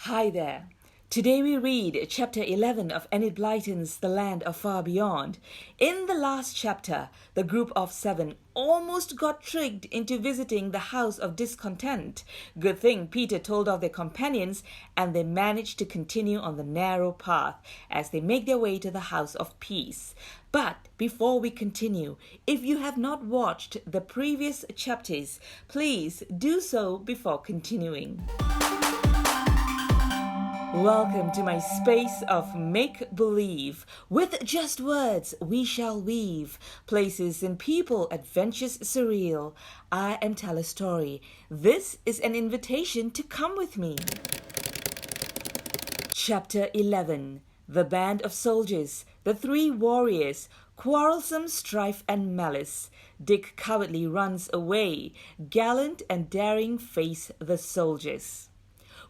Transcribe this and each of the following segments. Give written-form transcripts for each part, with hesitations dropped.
Hi there. Today we read chapter 11 of Enid Blyton's The Land of Far Beyond. In the last chapter, the group of 7 almost got tricked into visiting the House of Discontent. Good thing Peter told off their companions and they managed to continue on the narrow path as they make their way to the House of Peace. But before we continue, if you have not watched the previous chapters, please do so before continuing. Welcome to my space of make-believe. With just words we shall weave places and people, adventures surreal. I am Tell a Story. This is an invitation to come with me. Chapter 11. The Band of Soldiers, the 3 Warriors, Quarrelsome, Strife and Malice. Dick cowardly runs away. Gallant and daring face the soldiers.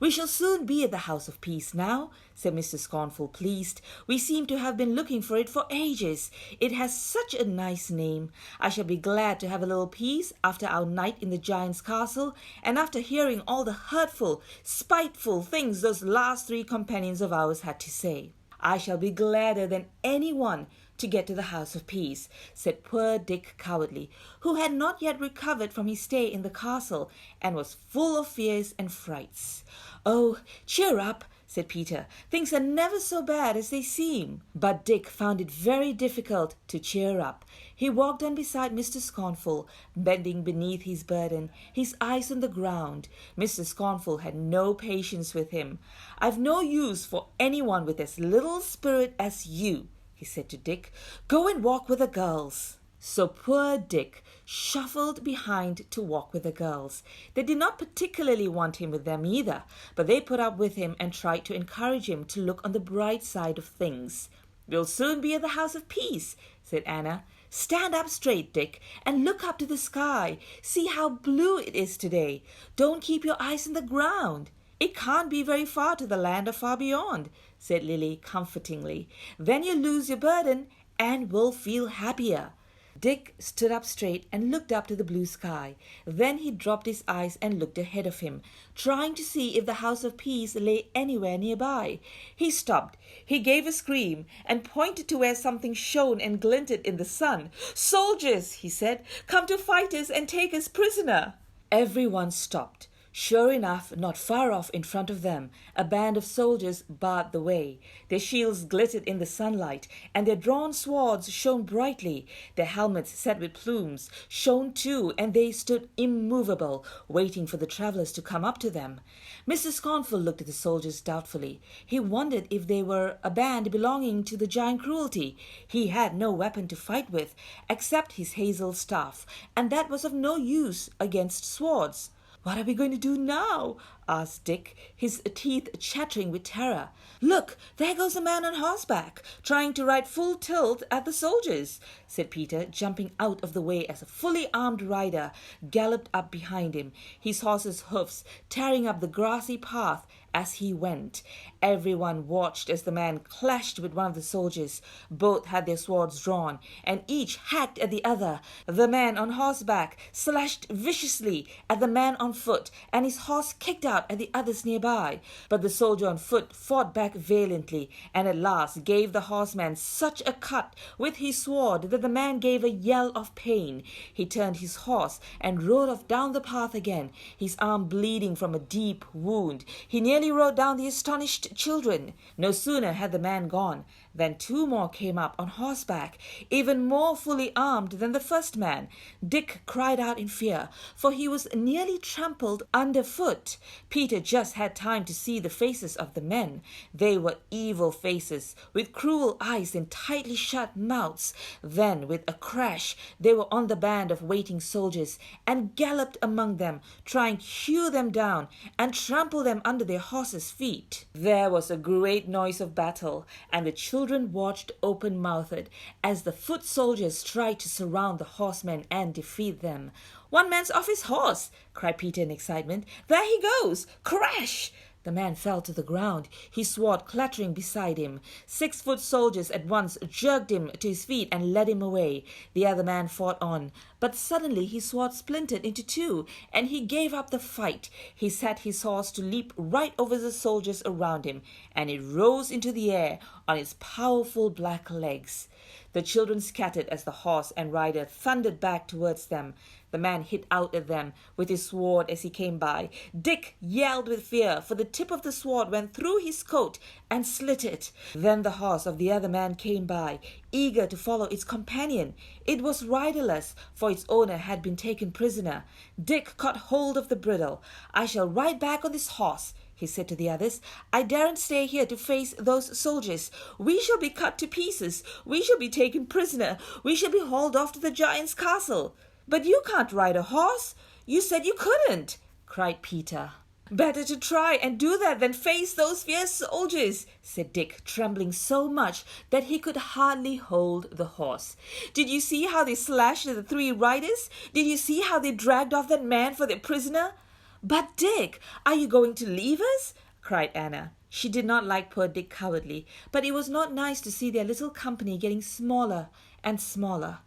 "We shall soon be at the House of Peace now," said Mr. Scornful, pleased. "We seem to have been looking for it for ages. It has such a nice name. I shall be glad to have a little peace after our night in the giant's castle, and after hearing all the hurtful, spiteful things those last 3 companions of ours had to say. I shall be gladder than anyone to get to the House of Peace," said poor Dick Cowardly, who had not yet recovered from his stay in the castle and was full of fears and frights. "Oh, cheer up," said Peter. "Things are never so bad as they seem." But Dick found it very difficult to cheer up. He walked on beside Mr. Scornful, bending beneath his burden, his eyes on the ground. Mr. Scornful had no patience with him. "I've no use for anyone with as little spirit as you," he said to Dick. "Go and walk with the girls." So poor Dick shuffled behind to walk with the girls. They did not particularly want him with them either, but they put up with him and tried to encourage him to look on the bright side of things. "We'll soon be at the House of Peace," said Anna. "Stand up straight, Dick, and look up to the sky. See how blue it is today. Don't keep your eyes on the ground. It can't be very far to the land of far beyond," said Lily comfortingly. "Then you'll lose your burden and will feel happier." Dick stood up straight and looked up to the blue sky. Then he dropped his eyes and looked ahead of him, trying to see if the House of Peace lay anywhere nearby. He stopped. He gave a scream and pointed to where something shone and glinted in the sun. "Soldiers," he said, "come to fight us and take us prisoner." Everyone stopped. Sure enough, not far off in front of them, a band of soldiers barred the way. Their shields glittered in the sunlight, and their drawn swords shone brightly. Their helmets set with plumes shone too, and they stood immovable, waiting for the travelers to come up to them. Mr. Scornful looked at the soldiers doubtfully. He wondered if they were a band belonging to the giant Cruelty. He had no weapon to fight with, except his hazel staff, and that was of no use against swords. "What are we going to do now?" asked Dick, his teeth chattering with terror. "Look, there goes a man on horseback, trying to ride full tilt at the soldiers," said Peter, jumping out of the way as a fully armed rider galloped up behind him, his horse's hoofs tearing up the grassy path as he went. Everyone watched as the man clashed with one of the soldiers. Both had their swords drawn, and each hacked at the other. The man on horseback slashed viciously at the man on foot, and his horse kicked out at the others nearby. But the soldier on foot fought back valiantly, and at last gave the horseman such a cut with his sword that the man gave a yell of pain. He turned his horse and rode off down the path again, his arm bleeding from a deep wound. He nearly rode down the astonished children. No sooner had the man gone than 2 more came up on horseback, even more fully armed than the first man. Dick cried out in fear, for he was nearly trampled underfoot. Peter just had time to see the faces of the men. They were evil faces, with cruel eyes and tightly shut mouths. Then, with a crash, they were on the band of waiting soldiers, and galloped among them, trying to hew them down and trample them under their horses' feet. There was a great noise of battle, and the children watched open-mouthed as the foot soldiers tried to surround the horsemen and defeat them. "One man's off his horse!" cried Peter in excitement. "There he goes! Crash!" The man fell to the ground, his sword clattering beside him. 6-foot soldiers at once jerked him to his feet and led him away. The other man fought on, but suddenly his sword splintered into two, and he gave up the fight. He set his horse to leap right over the soldiers around him, and it rose into the air on its powerful black legs. The children scattered as the horse and rider thundered back towards them. The man hit out at them with his sword as he came by. Dick yelled with fear, for the tip of the sword went through his coat and slit it. Then the horse of the other man came by, eager to follow its companion. It was riderless, for its owner had been taken prisoner. Dick caught hold of the bridle. "I shall ride back on this horse," he said to the others. "I daren't stay here to face those soldiers. We shall be cut to pieces. We shall be taken prisoner. We shall be hauled off to the giant's castle." "But you can't ride a horse. You said you couldn't," cried Peter. "Better to try and do that than face those fierce soldiers," said Dick, trembling so much that he could hardly hold the horse. "Did you see how they slashed at the three riders? Did you see how they dragged off that man for their prisoner?" "But Dick, are you going to leave us?" cried Anna. She did not like poor Dick cowardly, but it was not nice to see their little company getting smaller and smaller.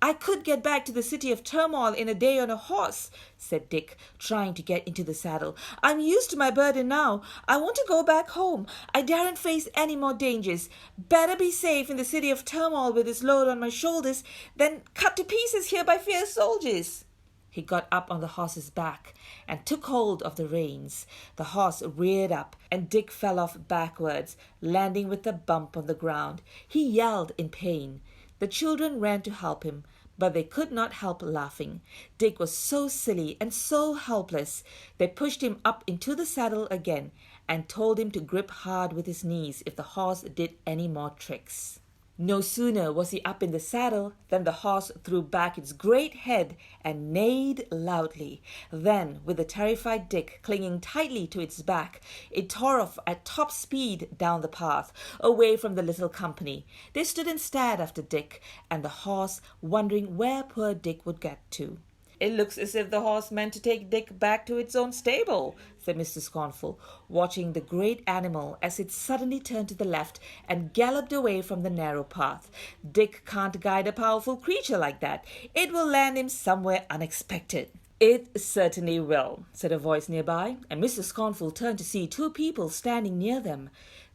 "I could get back to the city of turmoil in a day on a horse," said Dick, trying to get into the saddle. "I'm used to my burden now. I want to go back home. I daren't face any more dangers. Better be safe in the city of turmoil with this load on my shoulders than cut to pieces here by fierce soldiers." He got up on the horse's back and took hold of the reins. The horse reared up, and Dick fell off backwards, landing with a bump on the ground. He yelled in pain. The children ran to help him, but they could not help laughing. Dick was so silly and so helpless. They pushed him up into the saddle again and told him to grip hard with his knees if the horse did any more tricks. No sooner was he up in the saddle than the horse threw back its great head and neighed loudly. Then, with the terrified Dick clinging tightly to its back, it tore off at top speed down the path, away from the little company. They stood and stared after Dick and the horse, wondering where poor Dick would get to. "It looks as if the horse meant to take Dick back to its own stable," said Mr. Scornful, watching the great animal as it suddenly turned to the left and galloped away from the narrow path. "Dick can't guide a powerful creature like that. It will land him somewhere unexpected." "It certainly will," said a voice nearby, and Mr. Scornful turned to see two people standing near them.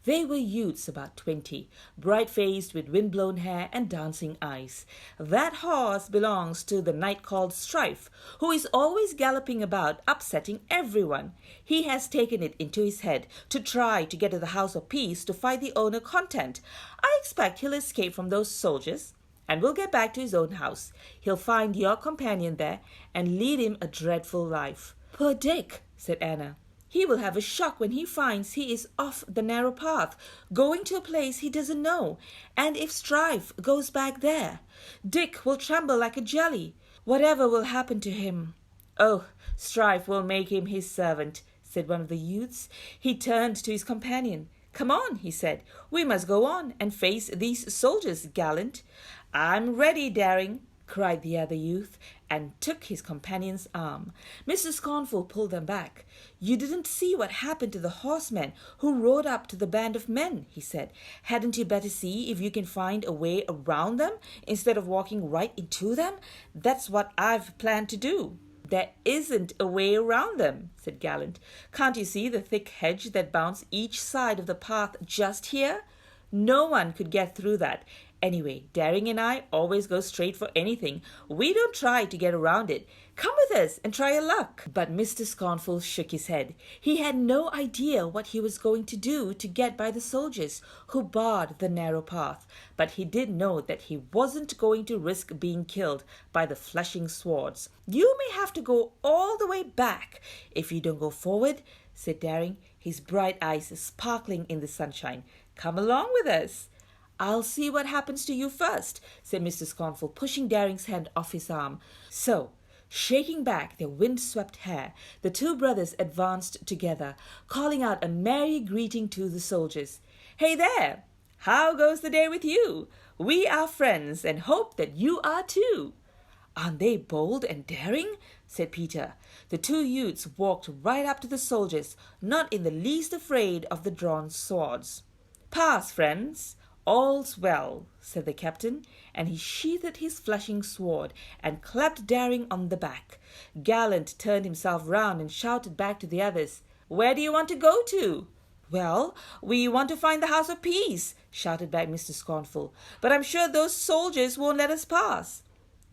They were youths about 20, bright-faced with wind-blown hair and dancing eyes. "That horse belongs to the knight called Strife, who is always galloping about, upsetting everyone. He has taken it into his head to try to get to the House of Peace to fight the owner content. I expect he'll escape from those soldiers and will get back to his own house. He'll find your companion there and lead him a dreadful life." "Poor Dick," said Anna. "He will have a shock when he finds he is off the narrow path, going to a place he doesn't know. And if Strife goes back there, Dick will tremble like a jelly. Whatever will happen to him?" "Oh, Strife will make him his servant," said one of the youths. He turned to his companion. "Come on," he said. "We must go on and face these soldiers, gallant." "I'm ready, Daring," cried the other youth, and took his companion's arm. Mr. Scornful pulled them back. "You didn't see what happened to the horsemen who rode up to the band of men," he said. "Hadn't you better see if you can find a way around them instead of walking right into them? That's what I've planned to do." "There isn't a way around them," said Gallant. "Can't you see the thick hedge that bounds each side of the path just here? No one could get through that. Anyway, Daring and I always go straight for anything. We don't try to get around it. Come with us and try your luck." But Mr. Scornful shook his head. He had no idea what he was going to do to get by the soldiers who barred the narrow path, but he did know that he wasn't going to risk being killed by the flashing swords. "You may have to go all the way back if you don't go forward," said Daring, his bright eyes sparkling in the sunshine. "Come along with us." "I'll see what happens to you first," said Mr. Scornful, pushing Daring's hand off his arm. So, shaking back their wind-swept hair, the two brothers advanced together, calling out a merry greeting to the soldiers. "Hey there! How goes the day with you? We are friends and hope that you are too." "Aren't they bold and daring?" said Peter. The two youths walked right up to the soldiers, not in the least afraid of the drawn swords. "Pass, friends. "All's well," said the captain, and he sheathed his flashing sword and clapped Daring on the back. Gallant turned himself round and shouted back to the others, "Where do you want to go to?" "Well, we want to find the House of Peace," shouted back Mr. Scornful, "but I'm sure those soldiers won't let us pass."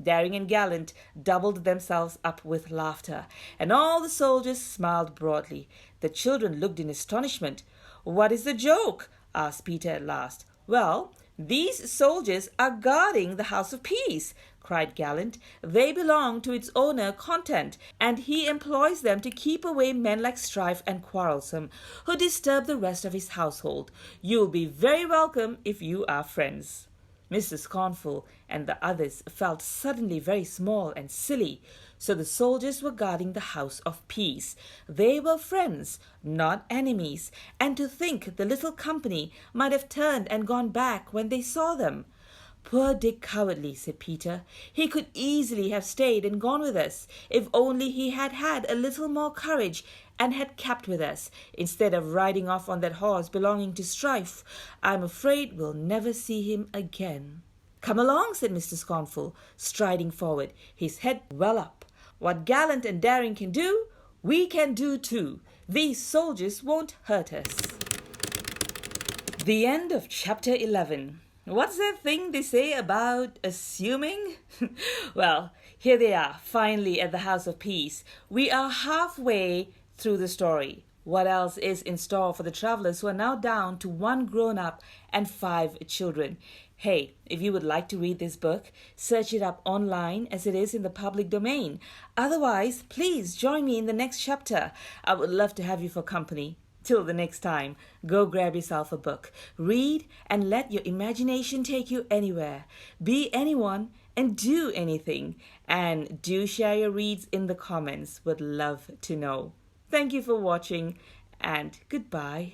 Daring and Gallant doubled themselves up with laughter, and all the soldiers smiled broadly. The children looked in astonishment. "What is the joke?" asked Peter at last. "Well, these soldiers are guarding the House of Peace," cried Gallant. "They belong to its owner, Content, and he employs them to keep away men like Strife and Quarrelsome, who disturb the rest of his household. You'll be very welcome if you are friends." Mr. Scornful and the others felt suddenly very small and silly. So the soldiers were guarding the House of Peace. They were friends, not enemies, and to think the little company might have turned and gone back when they saw them. "Poor Dick Cowardly," said Peter. "He could easily have stayed and gone with us, if only he had had a little more courage and had kept with us, instead of riding off on that horse belonging to Strife. I'm afraid we'll never see him again." "Come along," said Mr. Scornful, striding forward, his head well up. "What Gallant and Daring can do, we can do too. These soldiers won't hurt us." The end of chapter 11. What's that thing they say about assuming? Well, here they are, finally at the House of Peace. We are halfway through the story. What else is in store for the travelers who are now down to 1 grown-up and 5 children? Hey, if you would like to read this book, search it up online as it is in the public domain. Otherwise, please join me in the next chapter. I would love to have you for company. Till the next time, go grab yourself a book, read, and let your imagination take you anywhere. Be anyone and do anything. And do share your reads in the comments. Would love to know. Thank you for watching, and goodbye.